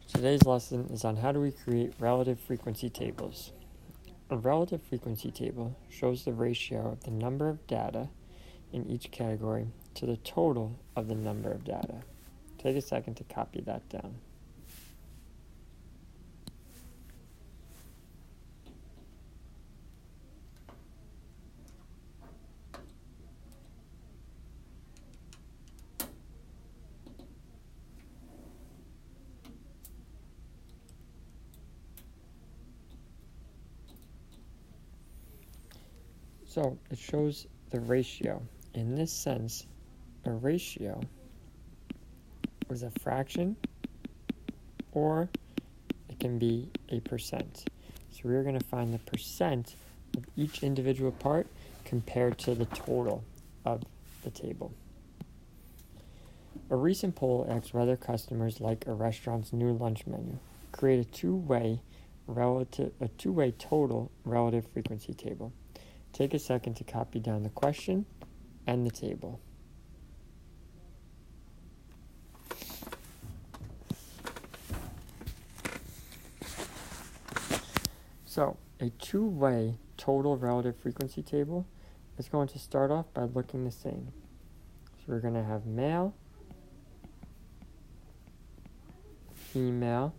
Today's lesson is on how do we create relative frequency tables. A relative frequency table shows the ratio of the number of data in each category to the total of the number of data. Take a second to copy that down. So it shows the ratio. In this sense, a ratio is a fraction or it can be a percent. So we're going to find the percent of each individual part compared to the total of the table. A recent poll asked whether customers like a restaurant's new lunch menu. Create a two-way total relative frequency table. Take a second to copy down the question and the table. So, a two-way total relative frequency table is going to start off by looking the same. So we're going to have male, female,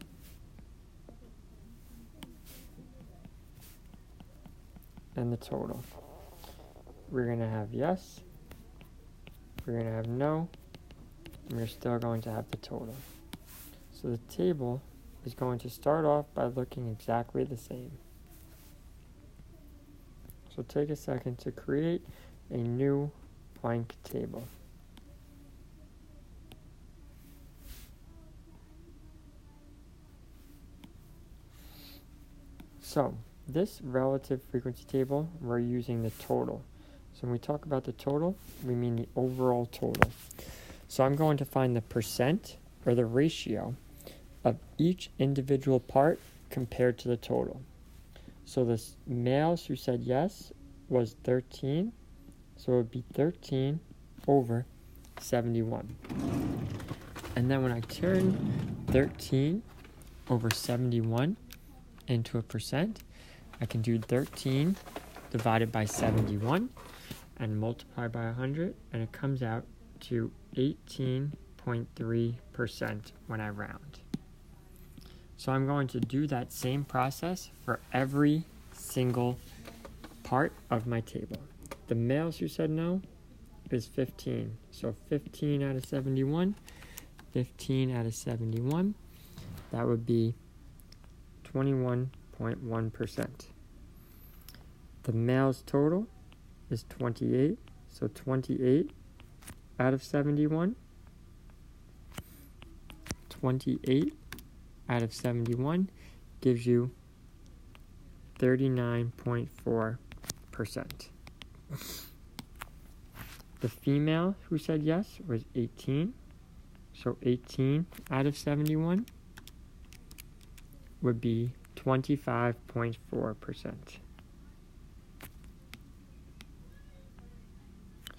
and the total. We're going to have yes, we're going to have no, and we're still going to have the total. So the table is going to start off by looking exactly the same. So take a second to create a new blank table. So this relative frequency table, we're using the total. So when we talk about the total, we mean the overall total. So I'm going to find the percent or the ratio of each individual part compared to the total. So the males who said yes was 13. So it would be 13 over 71. And then when I turn 13 over 71 into a percent, I can do 13 divided by 71 and multiply by 100, and it comes out to 18.3% when I round. So I'm going to do that same process for every single part of my table. The males who said no is 15. So 15 out of 71, 15 out of 71, that would be 21.1%. The male's total is 28, so 28 out of 71. 28 out of 71 gives you 39.4%. The female who said yes was 18, so 18 out of 71 would be 25.4%.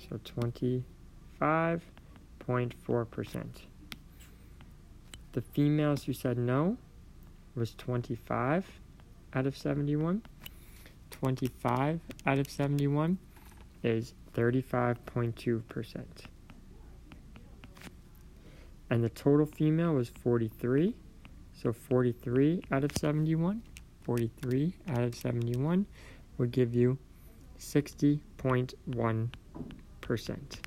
So 25.4%. The females who said no was 25 out of 71. 25 out of 71 is 35.2%. And the total female was 43. So 43 out of 71. 43 out of 71 would give you 60.1%.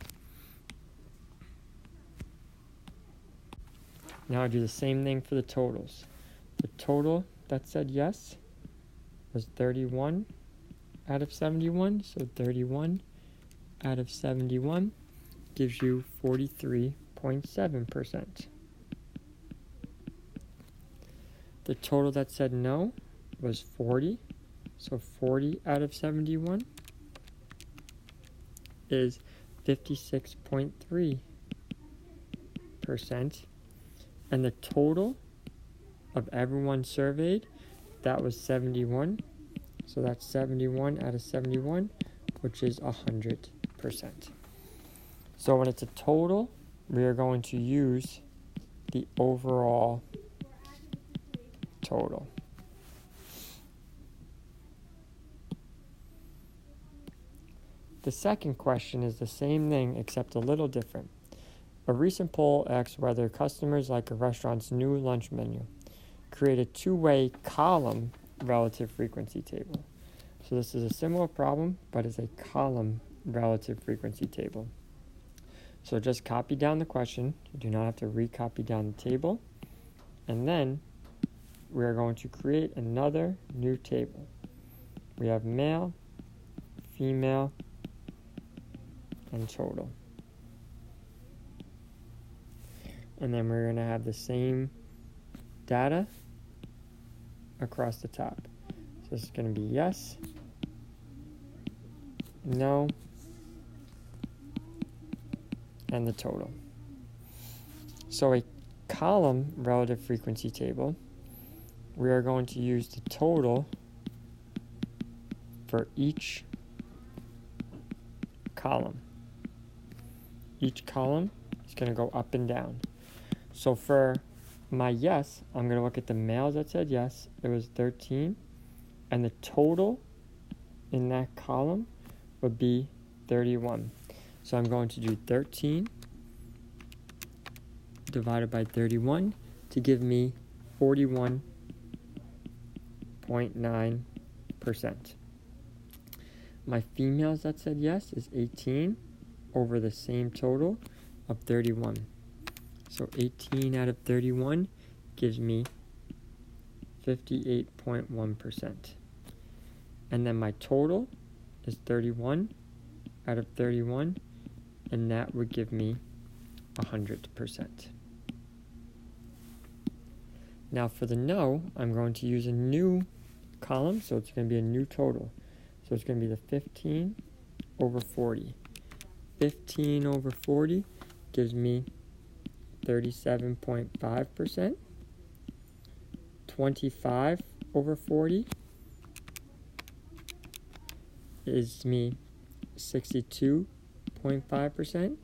Now I do the same thing for the totals. The total that said yes was 31 out of 71. So 31 out of 71 gives you 43.7%. The total that said no was 40. So 40 out of 71 is 56.3%. And the total of everyone surveyed, that was 71. So that's 71 out of 71, which is 100%. So when it's a total, we are going to use the overall total. The second question is the same thing except a little different. A recent poll asks whether customers like a restaurant's new lunch menu. Create a two-way column relative frequency table. So this is a similar problem, but it's a column relative frequency table. So just copy down the question. You do not have to recopy down the table. And then we're going to create another new table. We have male, female, and total. And then we're going to have the same data across the top. So this is going to be yes, no, and the total. So a column relative frequency table, we are going to use the total for each column. Each column is going to go up and down. So for my yes, I'm going to look at the males that said yes. It was 13. And the total in that column would be 31. So I'm going to do 13 divided by 31 to give me 41.9%. My females that said yes is 18 over the same total of 31. So 18 out of 31 gives me 58.1%. And then my total is 31 out of 31, and that would give me 100%. Now for the no, I'm going to use a new column, so it's going to be a new total. So it's going to be the 15 over 40. 15 over 40 gives me 37.5%. 25 over 40 is me 62.5%.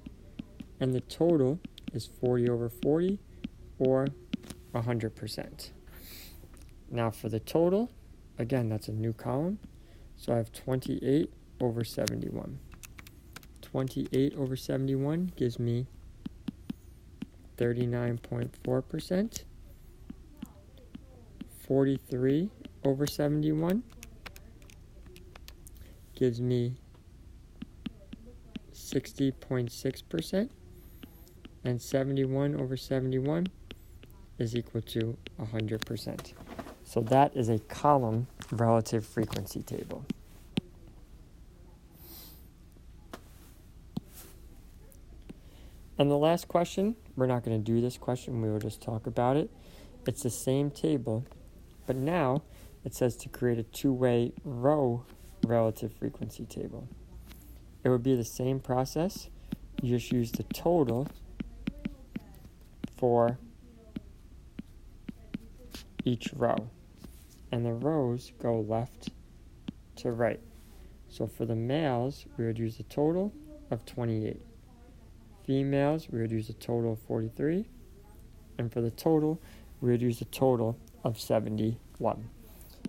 And the total is 40 over 40, or 100%. Now for the total, again, that's a new column. So I have 28 over 71. 28 over 71 gives me 39.4%. 43 over 71 gives me 60.6%. And 71 over 71 is equal to 100%. So that is a column relative frequency table. And the last question, we're not going to do this question, we will just talk about it. It's the same table, but now it says to create a two-way row relative frequency table. It would be the same process. You just use the total for each row. And the rows go left to right. So for the males, we would use a total of 28. Females, we would use a total of 43. And for the total, we would use a total of 71.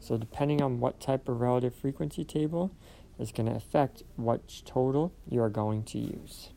So depending on what type of relative frequency table is going to affect which total you are going to use.